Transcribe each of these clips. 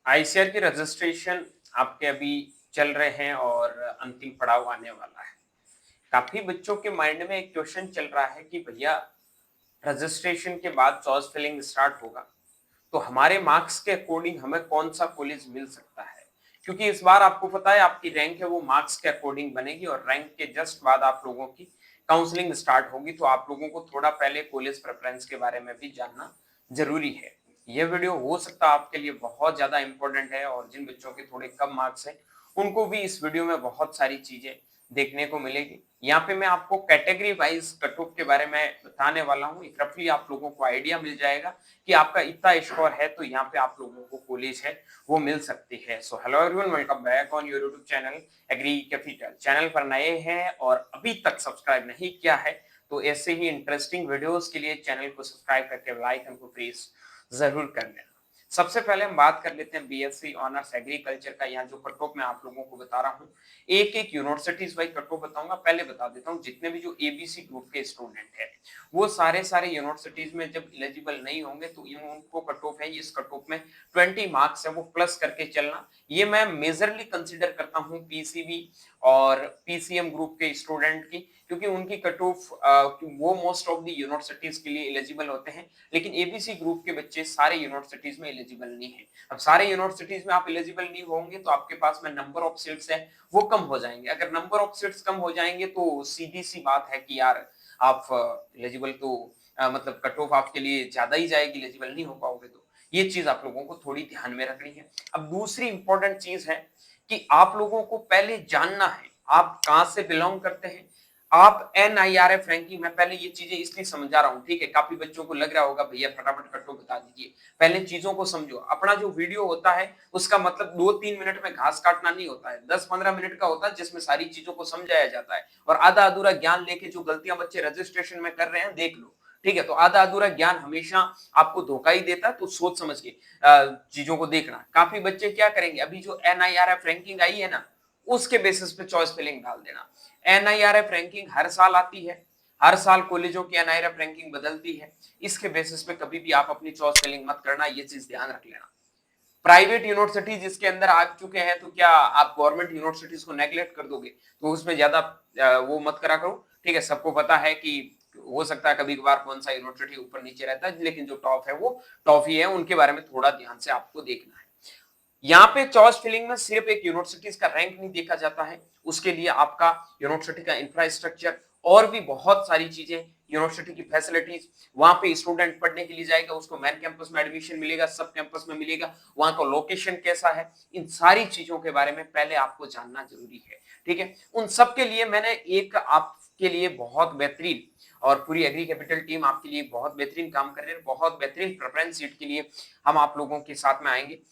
ICR की registration आपके अभी चल रहे हैं और अंतिम पड़ाव आने वाला है। काफ़ी बच्चों के माइंड में एक क्वेश्चन चल रहा है कि भैया रजिस्ट्रेशन के बाद चॉइस फिलिंग स्टार्ट होगा, तो हमारे मार्क्स के अकॉर्डिंग हमें कौन-सा कॉलेज मिल सकता है? क्योंकि इस बार आपको पता है आपकी रैंक है वो मार्क्स के अकॉर्डिंग बनेगी और रैंक के जस्ट बाद आप लोगों की काउंसलिंग स्टार्ट होगी, तो आप लोगों को थोड़ा पहले कॉलेज प्रेफ़रेंस के बारे में भी जानना ज़रूरी है। ये वीडियो हो सकता है आपके लिए बहुत ज़्यादा इम्पोर्टेंट है और जिन बच्चों के थोड़े कम मार्क्स हैं, उनको भी इस वीडियो में बहुत सारी चीज़ें देखने को मिलेगी। यहाँ पे मैं आपको कैटेगरी वाइज़ कट ऑफ के बारे में बताने वाला हूँ। एक रफली आप लोगों को आइडिया मिल जाएगा कि आपका इतना स्कोर है तो यहाँ पे आप लोगों को कॉलेज है वो मिल सकती है। So hello everyone, welcome back on your YouTube channel Agri Capital. Channel पर नए हैं और अभी तक सब्सक्राइब नहीं किया है तो ऐसे ही इंटरेस्टिंग वीडियोस के लिए चैनल को सब्सक्राइब करके बेल आइकन को प्रेस जरूर कर लेना। सबसे पहले हम बात कर लेते हैं बीएससी ऑनर्स एग्रीकल्चर का। यहाँ जो कट ऑफ मैं आप लोगों को बता रहा हूँ, एक एक यूनिवर्सिटीज वाइज कट ऑफ बताऊंगा। पहले बता देता हूँ जितने भी जो एबीसी ग्रुप के स्टूडेंट है वो सारे यूनिवर्सिटीज में जब एलिजिबल नहीं होंगे तो उनको कट ऑफ है, इस कट ऑफ में 20 मार्क्स है वो प्लस करके चलना। ये मैं मेजरली कंसिडर करता हूँ पीसीबी और पीसीएम ग्रुप के स्टूडेंट की, क्योंकि उनकी कट ऑफ वो मोस्ट ऑफ द यूनिवर्सिटीज के लिए एलिजिबल होते हैं, लेकिन एबीसी ग्रुप के बच्चे सारे यूनिवर्सिटीज में एलिजिबल नहीं है। अब सारे यूनिवर्सिटीज में आप एलिजिबल नहीं होंगे तो आपके पास में नंबर ऑफ सीट्स है वो कम हो जाएंगे। अगर नंबर ऑफ सीट्स कम हो जाएंगे तो सीधी सी बात है कि यार आप एलिजिबल तो मतलब कट ऑफ आपके लिए ज्यादा ही जाएगी, एलिजिबल नहीं हो पाओगे। तो ये चीज आप लोगों को थोड़ी ध्यान में रखनी है। अब दूसरी इंपॉर्टेंट चीज है कि आप लोगों को पहले जानना है आप कहां से बिलोंग करते हैं। आप एनआईआरएफ रैंकिंग, मैं पहले ये चीजें इसलिए समझा रहा हूँ, ठीक है। काफी बच्चों को लग रहा होगा भैया फटाफट कट ऑफ बता दीजिए, पहले चीजों को समझो। अपना जो वीडियो होता है उसका मतलब 2-3 मिनट में घास काटना नहीं होता है, 10-15 मिनट का होता है जिसमें सारी चीजों को समझाया जाता है। और आधा अधूरा ज्ञान लेके जो गलतियां बच्चे रजिस्ट्रेशन में कर रहे हैं देख लो, ठीक है। तो आधा अधूरा ज्ञान हमेशा आपको धोखा ही देता है, तो सोच समझ के चीजों को देखना। काफी बच्चे क्या करेंगे, अभी जो एनआईआरएफ रैंकिंग आई है ना उसके बेसिस पे चॉइस फिलिंग डाल देना। एनआईआरएफ रैंकिंग हर साल आती है, हर साल कॉलेजों की एनआईआरएफ रैंकिंग बदलती है। इसके बेसिस पे कभी भी आप अपनी चॉइस फिलिंग मत करना, ये चीज ध्यान रख लेना। प्राइवेट यूनिवर्सिटीज इसके अंदर आ चुके हैं तो क्या आप गवर्नमेंट यूनिवर्सिटीज को नेग्लेक्ट कर दोगे? तो उसमें ज्यादा वो मत करा करो, ठीक है। सबको पता है कि हो सकता है कभी कभार कौन सा यूनिवर्सिटी ऊपर नीचे रहता है, लेकिन जो टॉप है वो टॉप ही है, उनके बारे में थोड़ा ध्यान से आपको देखना है। यहाँ पे चॉइस फिलिंग में सिर्फ एक यूनिवर्सिटीज का रैंक नहीं देखा जाता है, उसके लिए आपका यूनिवर्सिटी का इंफ्रास्ट्रक्चर और भी बहुत सारी चीजें, यूनिवर्सिटी की फैसिलिटीज, वहां पे स्टूडेंट पढ़ने के लिए जाएगा उसको मेन कैंपस में एडमिशन मिलेगा, सब कैंपस में मिलेगा, वहां का लोकेशन कैसा है, इन सारी चीजों के बारे में पहले आपको जानना जरूरी है, ठीक है। उन सब के लिए मैंने एक आपके लिए बहुत बेहतरीन, और पूरी एग्री कैपिटल टीम आपके लिए बहुत बेहतरीन काम कर रही है, बहुत बेहतरीन प्रेफरेंस सीट के लिए हम आप लोगों के साथ में आएंगे,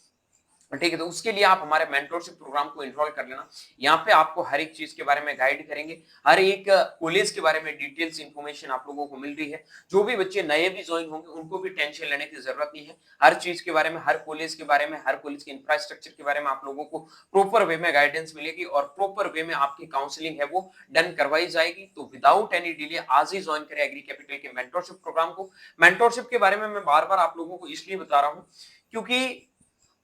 ठीक है। तो उसके लिए आप हमारे मेंटरशिप प्रोग्राम को इनरोल कर लेना। यहाँ पे आपको हर एक चीज के बारे में गाइड करेंगे, हर एक कॉलेज के बारे में डिटेल्स इंफॉर्मेशन आप लोगों को मिल रही है। जो भी बच्चे नए भी ज्वाइन होंगे उनको भी टेंशन लेने की जरूरत नहीं है। हर चीज के बारे में, हर कॉलेज के बारे में, हर कॉलेज के इंफ्रास्ट्रक्चर के बारे में आप लोगों को प्रॉपर वे में गाइडेंस मिलेगी और प्रॉपर वे में आपकी काउंसलिंग है वो डन करवाई जाएगी। तो विदाउट एनी डिले आज ही ज्वाइन करें एग्री कैपिटल के मेंटरशिप प्रोग्राम को। मेंटरशिप के बारे में मैं बार बार आप लोगों को इसलिए बता रहा हूँ क्योंकि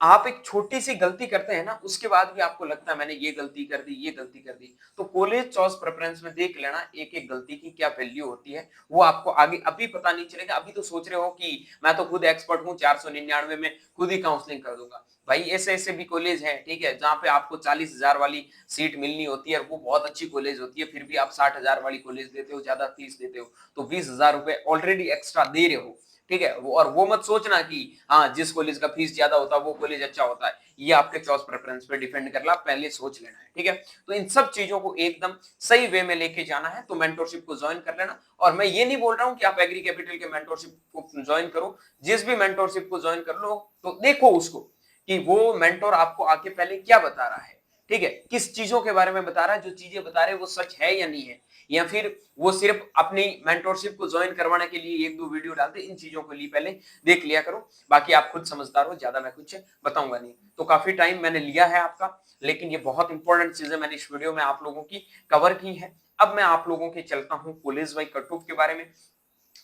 आप एक छोटी सी गलती करते हैं ना, उसके बाद भी आपको लगता है मैंने ये गलती कर दी, ये गलती कर दी। तो कॉलेज चॉइस प्रेफरेंस में देख लेना एक एक गलती की क्या वैल्यू होती है, वो आपको आगे अभी पता नहीं चलेगा। अभी तो सोच रहे हो कि मैं तो खुद एक्सपर्ट हूँ, 499 में खुद ही काउंसलिंग कर दूंगा। भाई ऐसे ऐसे भी कॉलेज है, ठीक है, जहाँ पे आपको 40,000 वाली सीट मिलनी होती है और वो बहुत अच्छी कॉलेज होती है, फिर भी आप 60,000 वाली कॉलेज देते हो, ज्यादा फीस देते हो, तो 20,000 रुपए ऑलरेडी एक्स्ट्रा दे रहे हो, ठीक है। और वो मत सोचना कि हाँ जिस कॉलेज का फीस ज्यादा होता है वो कॉलेज अच्छा होता है। ये आपके चॉइस प्रेफरेंस पे डिपेंड कर रहा, पहले सोच लेना है, ठीक है। तो इन सब चीजों को एकदम सही वे में लेके जाना है, तो मेंटरशिप को ज्वाइन कर लेना। और मैं ये नहीं बोल रहा हूँ कि आप एग्री कैपिटल के मेंटरशिप को ज्वाइन करो, जिस भी मेंटरशिप को ज्वाइन कर लो तो देखो उसको कि वो मेंटर आपको आके पहले क्या बता रहा है, ठीक है, किस चीजों के बारे में बता रहा है, जो चीजें बता रहे हैं वो सच है या नहीं है, या फिर वो सिर्फ अपनी मेंटरशिप को ज्वाइन करवाने के लिए एक दो वीडियो डालते। इन चीजों को लिए पहले देख लिया करो, बाकी आप खुद समझदार हो, ज्यादा मैं कुछ बताऊंगा नहीं। तो काफी टाइम मैंने लिया है आपका, लेकिन ये बहुत इंपॉर्टेंट चीजें मैंने इस वीडियो में आप लोगों की कवर की है। अब मैं आप लोगों के चलता हूँ कॉलेज वाइज कट ऑफ के बारे में।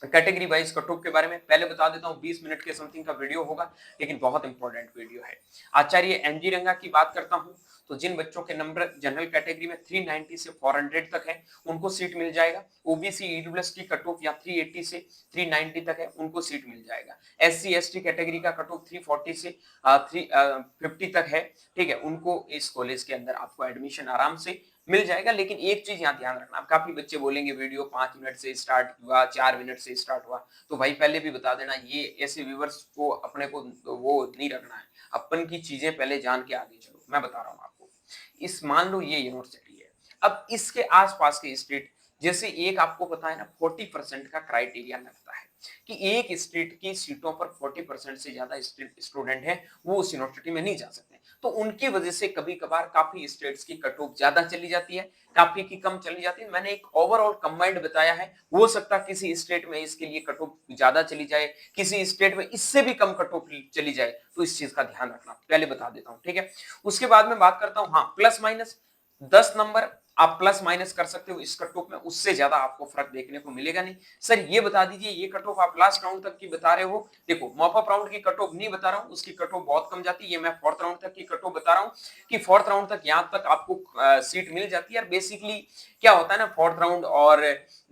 कैटेगरी वाइज कट ऑफ के बारे में पहले बता देता हूँ। 20 मिनट के समथिंग का वीडियो होगा, लेकिन बहुत इंपॉर्टेंट वीडियो है। आचार्य एनजी रंगा की बात करता हूँ तो जिन बच्चों के नंबर जनरल कैटेगरी में 390 से 400 तक है उनको सीट मिल जाएगा। ओबीसी ईडब्ल्यूएस की कट ऑफ या 380 से 390 तक है उनको सीट मिल जाएगा। एससी एसटी कैटेगरी का कट ऑफ 340 से 350 तक है, ठीक है, उनको इस कॉलेज के अंदर आपको एडमिशन आराम से मिल जाएगा। लेकिन एक चीज यहाँ ध्यान रखना, काफी बच्चे बोलेंगे वीडियो 5 मिनट से स्टार्ट हुआ, 4 मिनट से स्टार्ट हुआ, तो भाई पहले भी बता देना ये ऐसे व्यूअर्स को अपने को वो नहीं रखना है। अपन की चीजें पहले जान के आगे चलो। मैं बता रहा हूँ आपको, इस मान लो ये यूनिवर्सिटी है, अब इसके आसपास के स्टेट, जैसे एक आपको पता है ना 40% का क्राइटेरिया लगता है कि एक स्टेट की सीटों पर 40% से ज्यादा स्टूडेंट है वो उस यूनिवर्सिटी में नहीं जा सकते, तो उनकी वजह से कभी कभार काफी स्टेट्स की कट ऑफ ज्यादा चली जाती है, काफी की कम चली जाती है। मैंने एक ओवरऑल कंबाइंड बताया है, हो सकता है किसी स्टेट में इसके लिए कट ऑफ ज्यादा चली जाए, किसी स्टेट में इससे भी कम कट ऑफ चली जाए, तो इस चीज का ध्यान रखना पहले बता देता हूँ, ठीक है। उसके बाद में बात करता हूँ, हाँ प्लस माइनस 10 नंबर आप प्लस माइनस कर सकते हो इस कट ऑफ में, उससे ज्यादा आपको फर्क देखने को मिलेगा नहीं। सर ये बता दीजिए ये कट ऑफ आप लास्ट राउंड तक की बता रहे हो, देखो मॉप अप राउंड की कट ऑफ नहीं बता रहा हूँ, उसकी कट ऑफ बहुत कम जाती है, ये मैं फोर्थ राउंड तक की कट ऑफ बता रहा हूँ कि फोर्थ राउंड तक यहाँ तक आपको सीट मिल जाती है। और बेसिकली क्या होता है ना, फोर्थ राउंड और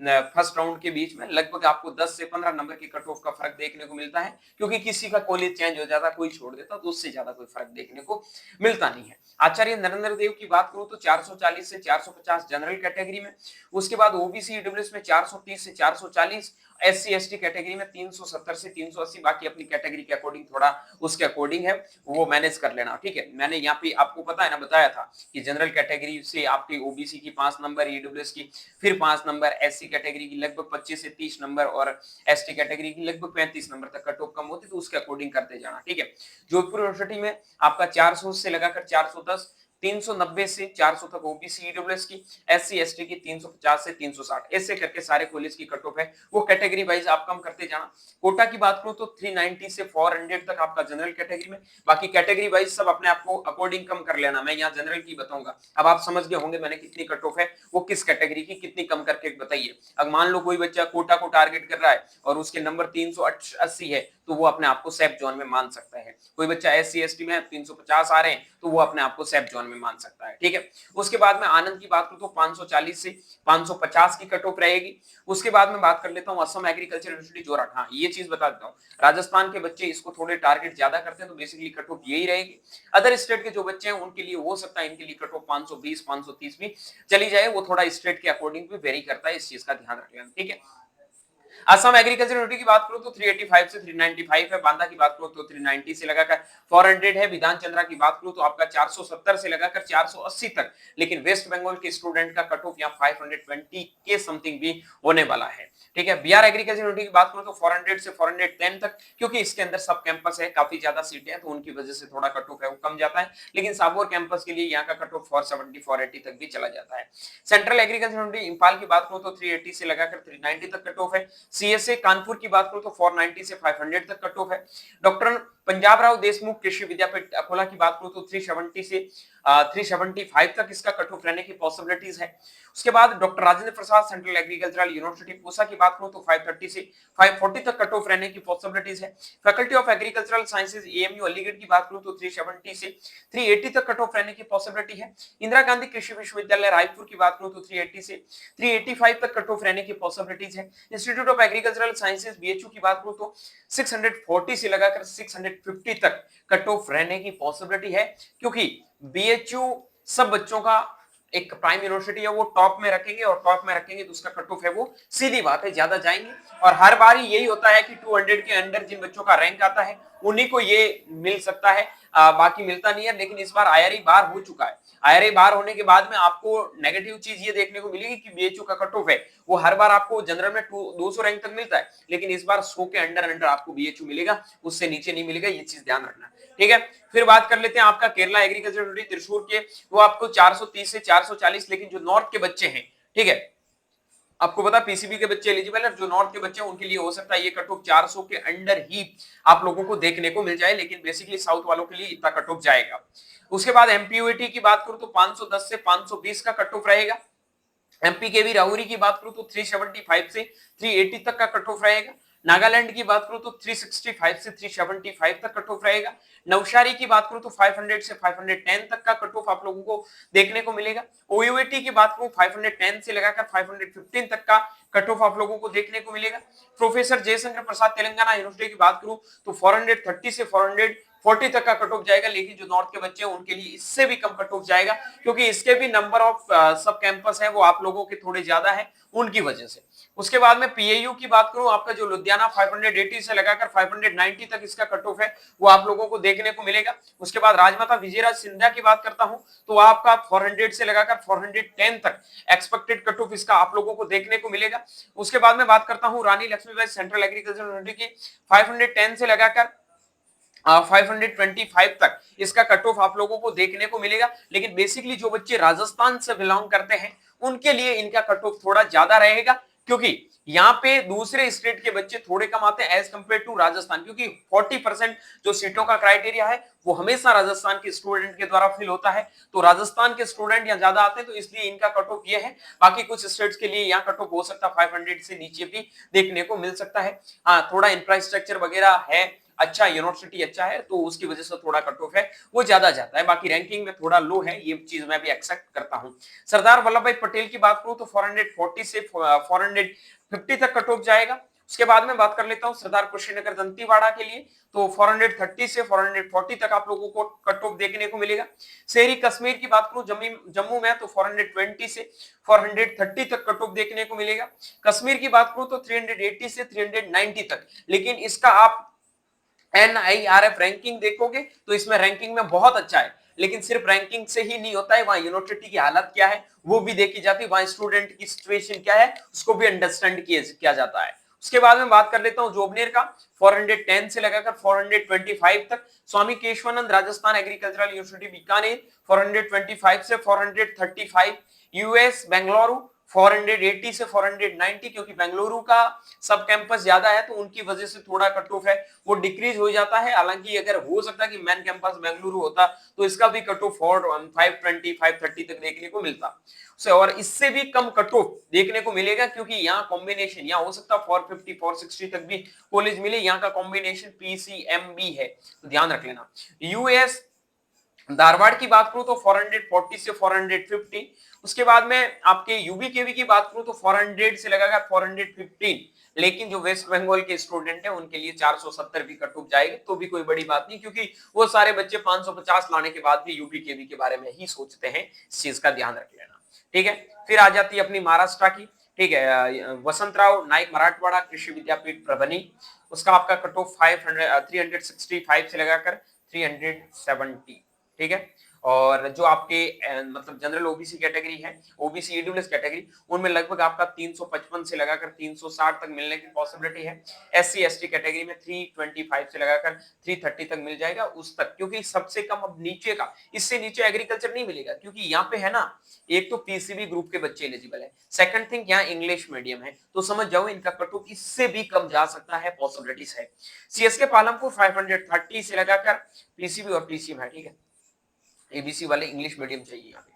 फर्स्ट राउंड के बीच में लगभग आपको 10 से 15 नंबर की कट ऑफ का फर्क देखने को मिलता है, क्योंकि किसी का कॉलेज चेंज हो जाता, कोई छोड़ देता, तो उससे ज्यादा कोई फर्क देखने को मिलता नहीं है। आचार्य नरेंद्र देव की बात करूं तो 440 से 450 जनरल कैटेगरी में, उसके बाद ओबीसी ईडब्ल्यूएस में 430 से 440, एससी एसटी कैटेगरी में 370 से 380, बाकी अपनी कैटेगरी के अकॉर्डिंग थोड़ा उसके अकॉर्डिंग है, वो मैनेज कर लेना, ठीक है। मैंने यहाँ पे आपको पता है ना बताया था कि जनरल कैटेगरी से आपकी ओबीसी की 5 नंबर, ईडब्ल्यूएस की फिर 5 नंबर, एससी कैटेगरी की लगभग 25 से 30 नंबर और एसटी कैटेगरी की लगभग 35 नंबर तक कट ऑफ कम होती, तो उसके अकॉर्डिंग करते जाना, ठीक है। जोधपुर यूनिवर्सिटी में आपका 400 से लगाकर 410, 390 से 400 तक ओबीसी ईडब्ल्यूएस की, एससी एसटी की 350 से 360, ऐसे करके सारे कॉलेज की कट ऑफ है, वो कैटेगरी वाइज आप कम करते जाना। कोटा की बात करूं तो 390 से 400 तक आपका जनरल कैटेगरी में, बाकी कैटेगरी वाइज सब अपने आप को अकॉर्डिंग कम कर लेना। मैं यहाँ जनरल की बताऊंगा, अब आप समझ गए होंगे मैंने कितनी कट ऑफ है वो किस कैटेगरी की कितनी कम करके बताइए। अब मान लो कोई बच्चा कोटा को टारगेट कर रहा है और उसके नंबर 380 है, तो वो अपने आप को सेफ जोन में मान सकता है। कोई बच्चा एससी एसटी में 350 आ रहे हैं, तो वो अपने आप को सेफ जोन में मान सकता है, ठीक है। उसके बाद में आनंद की बात करूं तो 540 से 550 की कट ऑफ रहेगी। उसके बाद में बात कर लेता हूं असम एग्रीकल्चर यूनिवर्सिटी जोरहाट, हाँ ये चीज बता देता हूं, राजस्थान के बच्चे इसको थोड़े टारगेट ज्यादा करते हैं, तो बेसिकली कट ऑफ यही रहेगी। अदर स्टेट के जो बच्चे हैं उनके लिए हो सकता है इनके लिए कट ऑफ 520 530 भी चली जाए, वो थोड़ा स्टेट के अकॉर्डिंग भी वेरी करता है, इस चीज का ध्यान रख लेना, ठीक है। असम एग्रीकल्चर यूनिवर्सिटी की बात करूं तो 385 से 395 है, बांदा की बात करूं तो 390 से लगाकर 400 है, विधान चंद्रा की बात करूं तो आपका 470 से लगाकर 480 तक, लेकिन वेस्ट बंगाल के स्टूडेंट का कट ऑफ यहाँ 520 के समथिंग भी होने वाला है, ठीक है। बिहार एग्रीकल्चर यूनिवर्सिटी की बात करूं तो 400 से 410 तक, क्योंकि इसके अंदर सब कैंपस है, काफी ज्यादा सीटें हैं, तो उनकी वजह से थोड़ा कट ऑफ है वो कम जाता है, लेकिन साबोर कैंपस के लिए यहाँ का कट ऑफ 470 480 तक भी चला जाता है। सेंट्रल एग्रीकल्चर यूनिवर्सिटी इंफाल की बात करूं तो 380 से लगाकर 390 तक कट ऑफ है। सीएसए कानपुर की बात करूं तो 490 से 500 तक कट ऑफ है। डॉक्टर पंजाब राव देशमुख कृषि विद्यापीठ अकोला की बात करूं तो 370 से 375 तक इसका कट ऑफ रहने की पॉसिबिलिटीज है। उसके बाद doctor Rajendra Prasad central agricultural university Pusa की बात करूं तो 530 से 540 तक कट ऑफ रहने की पॉसिबिलिटीज है। Faculty of agricultural sciences AMU Aligarh की बात करूं तो 370 से 380 तक कट ऑफ रहने की पॉसिबिलिटी है। इंदिरा गांधी कृषि विश्वविद्यालय रायपुर की बात करूं तो 380 से 385 तक कट ऑफ रहने की पॉसिबिलिटीज है। Institute of agricultural sciences BHU की बात करूं तो 640 से लगाकर 650 तक कट ऑफ रहने की पॉसिबिलिटी है, क्योंकि बीएचयू सब बच्चों का एक प्राइम यूनिवर्सिटी है, वो टॉप में रखेंगे और टॉप में रखेंगे तो उसका कट ऑफ है वो सीधी बात है ज्यादा जाएंगे। और हर बार यही होता है कि 200 के अंडर जिन बच्चों का रैंक आता है उन्हीं को ये मिल सकता है, बाकी मिलता नहीं है। लेकिन इस बार आईआरई बार हो चुका है, आईआरई बार होने के बाद में आपको नेगेटिव चीज ये देखने को मिलेगी कि बीएचयू का कट ऑफ है वो हर बार आपको जनरल में 200 रैंक तक मिलता है, लेकिन इस बार 100 के अंडर आपको बीएचयू मिलेगा, उससे नीचे नहीं मिलेगा, ये चीज ध्यान रखना, ठीक है। फिर बात कर लेते हैं आपका केरला एग्रीकल्चर यूनिवर्सिटी त्रिशूर के, वो आपको 430 से 440, लेकिन जो नॉर्थ के बच्चे हैं, ठीक है, आपको पता पीसीबी के बच्चे एलिजिबल है, जो नॉर्थ के बच्चे हैं उनके लिए हो सकता है ये कट ऑफ 400 के अंडर ही आप लोगों को देखने को मिल जाए, लेकिन बेसिकली साउथ वालों के लिए इतना कट ऑफ जाएगा। उसके बाद एमपीयूटी की बात करूं तो 510 से 520 का कट ऑफ रहेगा। एमपी के भी राहुरी की बात करूं तो 375 से 380 तक का कट ऑफ रहेगा। नागालैंड की बात करूं तो 365 से 375 तक कट ऑफ रहेगा। नवसारी की बात करूं तो 500 से 510 तक का कट ऑफ आप लोगों को देखने को मिलेगा। ओयूएटी की बात करूं 510 से लगाकर 515 तक का कट ऑफ आप लोगों को देखने को मिलेगा। प्रोफेसर जयशंकर प्रसाद तेलंगाना यूनिवर्सिटी की बात करूं तो 430 से 440 तक का कट ऑफ जाएगा, लेकिन जो नॉर्थ के बच्चे हैं उनके लिए इससे भी कम कट ऑफ जाएगा, क्योंकि इसके भी नंबर ऑफ सब कैंपस है वो आप लोगों के थोड़े ज्यादा है उनकी वजह से। उसके बाद में पीएयू की बात करूं, आपका जो लुधियाना 580 से लगाकर 590 तक इसका कट ऑफ है वो आप लोगों को देखने को मिलेगा। उसके बाद राजमाता विजयराज सिंधिया की बात करता हूं तो आपका 400 से लगाकर 410 तक एक्सपेक्टेड कट ऑफ इसका आप लोगों को देखने को मिलेगा। उसके बाद में बात करता हूं रानी लक्ष्मीबाई सेंट्रल एग्रीकल्चर यूनिवर्सिटी की 510 से लगाकर 525 तक इसका कट ऑफ आप लोगों को देखने को मिलेगा। लेकिन बेसिकली जो बच्चे राजस्थान से बिलोंग करते हैं उनके लिए इनका कट ऑफ थोड़ा ज्यादा रहेगा, क्योंकि यहाँ पे दूसरे स्टेट के बच्चे थोड़े कम आते हैं एज कंपेयर टू राजस्थान, क्योंकि 40% जो सीटों का क्राइटेरिया है वो हमेशा राजस्थान के स्टूडेंट के द्वारा फिल होता है, तो राजस्थान के स्टूडेंट यहाँ ज्यादा आते हैं, तो इसलिए इनका कट ऑफ ये है। बाकी कुछ स्टेट्स के लिए यहाँ कट ऑफ हो सकता है 500 से नीचे भी देखने को मिल सकता है। हाँ, थोड़ा इंफ्रास्ट्रक्चर वगैरह है अच्छा, यूनिवर्सिटी अच्छा है, तो उसकी वजह से थोड़ा कट ऑफ है वो ज्यादा जाता है। बाकी रैंकिंग में थोड़ा लो है, ये चीज मैं भी एक्सेप्ट करता हूं। सरदार वल्लभ भाई पटेल की बात करूं तो 440 से 450 तक कट ऑफ जाएगा। उसके बाद में बात कर लेता हूं सरदार कुशीनगर दंतीवाड़ा के लिए, तो 430 से 440 तक आप लोगों को कट ऑफ देखने को मिलेगा। शहरी कश्मीर की बात करूं जम्मू में तो 420 से 430 तक कट ऑफ देखने को मिलेगा। कश्मीर की बात करूं तो 380 से 390 तक, लेकिन इसका आप NIRF रैंकिंग देखोगे तो इसमें रैंकिंग में बहुत अच्छा है, लेकिन सिर्फ रैंकिंग से ही नहीं होता है, वहां यूनिवर्सिटी की हालत क्या है वो भी देखी जाती है, वहां स्टूडेंट की सिचुएशन क्या है उसको भी अंडरस्टैंड किया जाता है। उसके बाद में बात कर लेता हूं जोबनेर का 410 से लगाकर 425 तक। स्वामी केशवानंद राजस्थान एग्रीकल्चरल यूनिवर्सिटी बीकानेर 425 से 435। यूएस बेंगलुरु 480 से 490, क्योंकि बेंगलुरु का सब कैंपस ज्यादा है तो उनकी वजह से थोड़ा कट ऑफ है वो डिक्रीज हो जाता है। हालांकि अगर हो सकता है कि मेन कैंपस बेंगलुरु होता तो इसका भी कट ऑफ 520 530 तक देखने को मिलता से, और इससे भी कम कट ऑफ देखने को मिलेगा, क्योंकि यहाँ कॉम्बिनेशन यहाँ हो सकता 450 460 तक भी कॉलेज मिले, यहाँ का कॉम्बिनेशन PCMB है, तो ध्यान रख लेना। यूएस धारवाड़ की बात करूं तो 440 से 450। उसके बाद में आपके यूबीकेवी की बात करूं तो 400 से लगाकर 415, लेकिन जो वेस्ट बंगाल के स्टूडेंट हैं उनके लिए 470 भी कट ऑफ जाएगी, तो भी कोई बड़ी बात नहीं, क्योंकि वो सारे बच्चे 550 लाने के बाद भी यूबीकेवी के बारे में ही सोचते हैं। इस चीज का ध्यान रख लेना, ठीक है। फिर आ जाती है अपनी महाराष्ट्र की, ठीक है, वसंतराव नाइक मराठवाड़ा कृषि विद्यापीठ प्रबनी, उसका आपका कट ऑफ 365 से लगाकर 370, ठीक है। और जो आपके मतलब जनरल ओबीसी कैटेगरी है, ओबीसी ईडब्ल्यूएस कैटेगरी, उनमें लगभग आपका 355 से लगाकर 360 तक मिलने की पॉसिबिलिटी है। एससी एसटी कैटेगरी में 325 से लगाकर 330 तक मिल जाएगा उस तक, क्योंकि सबसे कम अब नीचे का, इससे नीचे एग्रीकल्चर नहीं मिलेगा, क्योंकि यहाँ पे है ना, एक तो पीसीबी ग्रुप के बच्चे एलिजिबल है, सेकंड थिंग यहाँ इंग्लिश मीडियम है, तो समझ जाओ इनका कट ऑफ इससे भी कम जा सकता है, पॉसिबिलिटीज है। सीएसके पालमपुर 530 से लगाकर पीसीबी और पीसीएम है, ठीक है। एबीसी वाले इंग्लिश मीडियम चाहिए यहाँ पे,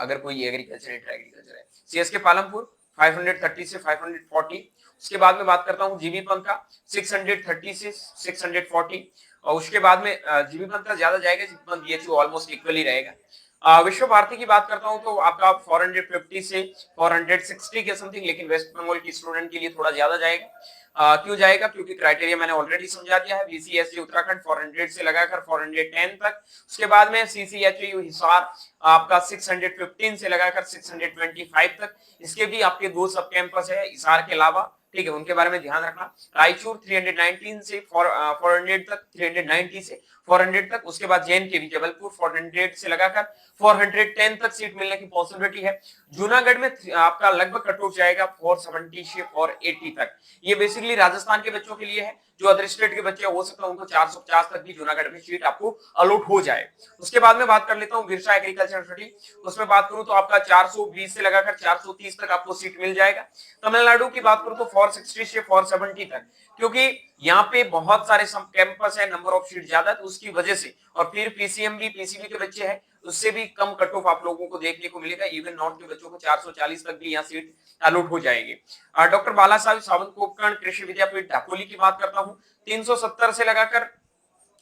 अगर कोई एग्रीकल्चर इंटर एग्रीकल्चर है। सीएसके पालमपुर 530 से 540। उसके बाद में बात करता हूँ जीबी पंखा 630 से 640, और उसके बाद में जीबी पंखा ज्यादा जाएगा, जीबी बीएचयू ऑलमोस्ट इक्वली रहेगा। विश्व भारती की बात करता हूं तो आपका 450 से 460 के समथिंग, लेकिन वेस्ट बंगाल की स्टूडेंट के लिए थोड़ा ज्यादा जाएगा। क्यों जाएगा, क्योंकि क्राइटेरिया मैंने ऑलरेडी समझा दिया है। बीसीएससी उत्तराखंड 400 से लगाकर 410 तक। उसके बाद में सीसीएचयू हिसार आपका 615 से लगाकर 625 तक। इसके भी आपके दो सब कैंपस है हिसार के अलावा, ठीक है, उनके बारे में ध्यान रखना। रायचूर 319 से 400 तक, 390 से 400 तक। उसके बाद जेएनके भी जबलपुर 400 से लगाकर 410 तक सीट मिलने की पॉसिबिलिटी है। जूनागढ़ में आपका लगभग कट ऑफ जाएगा 470 से 480 तक। ये बेसिकली राजस्थान के बच्चों के लिए है, जो अदर स्टेट के बच्चे हो सकता है उनको 450 तक भी जूनागढ़ में सीट आपको अलॉट हो जाए। उसके बाद में बात कर लेता हूँ बिरसा एग्रीकल्चर यूनिवर्सिटी, उसमें बात करूं तो आपका 420 से लगाकर 430 तक आपको सीट मिल जाएगा। तमिलनाडु की बात करूं तो 460 से 470 तक, क्योंकि यहाँ पे बहुत सारे कैंपस है, नंबर ऑफ सीट ज्यादा, तो उसकी वजह से, और फिर पीसीएम भी, पीसीबी के बच्चे हैं, उससे भी कम कट ऑफ आप लोगों को देखने को मिलेगा। इवन नॉर्थ के बच्चों को 440 तक भी यहाँ सीट अलॉट हो जाएगी। डॉक्टर बाला साहब सावंत उपकरण कृषि विद्यापीठ दापोली की बात करता हूँ, 370 से लगाकर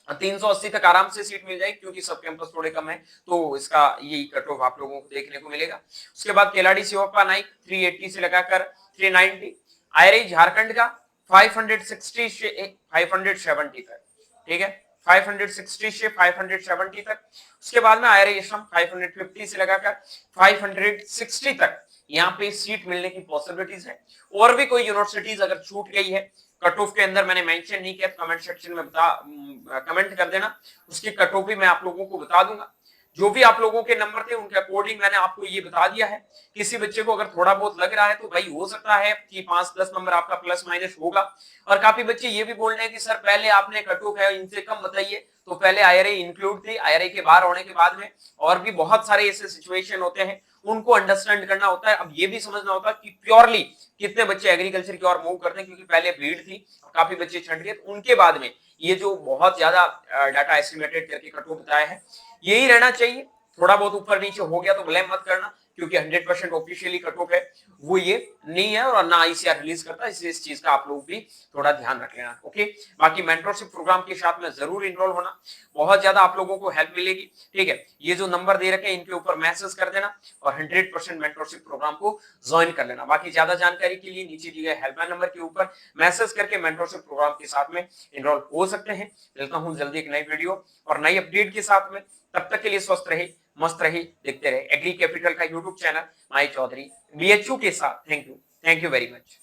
380 तक आराम से सीट मिल जाएगी, क्योंकि सब कैंपस थोड़े कम है, तो इसका यही कट ऑफ आप लोगों को देखने को मिलेगा। उसके बाद केलाड़ी शिवप्पा नाइक 380 से लगाकर 390, आईआरआई झारखंड का 560 से 570 तक, ठीक है, 560 से 570 तक। उसके बाद में आईआरआई असम 550 से लगाकर 560 तक यहाँ पे सीट मिलने की पॉसिबिलिटीज है। और भी कोई यूनिवर्सिटीज अगर छूट गई है कट ऑफ के अंदर, मैंने मेंशन नहीं किया, कमेंट सेक्शन में कमेंट कर देना, उसकी कट ऑफ भी मैं आप लोगों को बता दूंगा। जो भी आप लोगों के नंबर थे उनके अकॉर्डिंग मैंने आपको ये बता दिया है। किसी बच्चे को अगर थोड़ा बहुत लग रहा है तो भाई हो सकता है कि 5-10 नंबर आपका प्लस माइनस होगा। और काफी बच्चे ये भी बोल रहे हैं कि सर पहले आपने कट ऑफ है इनसे कम बताइए, तो पहले आईआरआई इंक्लूड थी, आईआरआई के बाहर होने के बाद में और भी बहुत सारे ऐसे सिचुएशन होते हैं, उनको अंडरस्टैंड करना होता है। अब ये भी समझना होता है कि प्योरली कितने बच्चे एग्रीकल्चर की ओर मूव करते हैं, क्योंकि पहले भीड़ थी, काफी बच्चे छंट गए, तो उनके बाद में ये जो बहुत ज्यादा डाटा एस्टिमेटेड करके कट ऑफ बताया है, यही रहना चाहिए। थोड़ा बहुत ऊपर नीचे हो गया तो ब्लेम मत करना, क्योंकि 100% ऑफिशियली कट ऑफ है वो ये नहीं है, और ना आईसीआर रिलीज करता है, इसलिए इस चीज का आप लोग भी थोड़ा ध्यान रख लेना। ओके, बाकी मेंटरशिप प्रोग्राम के साथ में जरूर इनरोल होना, बहुत ज्यादा आप लोगों को हेल्प मिलेगी। ठीक है, ये जो नंबर दे रखे हैं इनके ऊपर मैसेज कर देना और 100% मेंटरशिप प्रोग्राम को ज्वाइन कर लेना। बाकी ज्यादा जानकारी के लिए नीचे दिए गए हेल्पलाइन नंबर के ऊपर मैसेज करके मेंटरशिप प्रोग्राम के साथ में इनरोल हो सकते हैं। मिलता हूं जल्दी एक नई वीडियो और नई अपडेट के साथ में, तब तक के लिए स्वस्थ रहे, मस्त रही, देखते रहे एग्री कैपिटल का यूट्यूब चैनल माई चौधरी BHU के साथ। Thank you very much.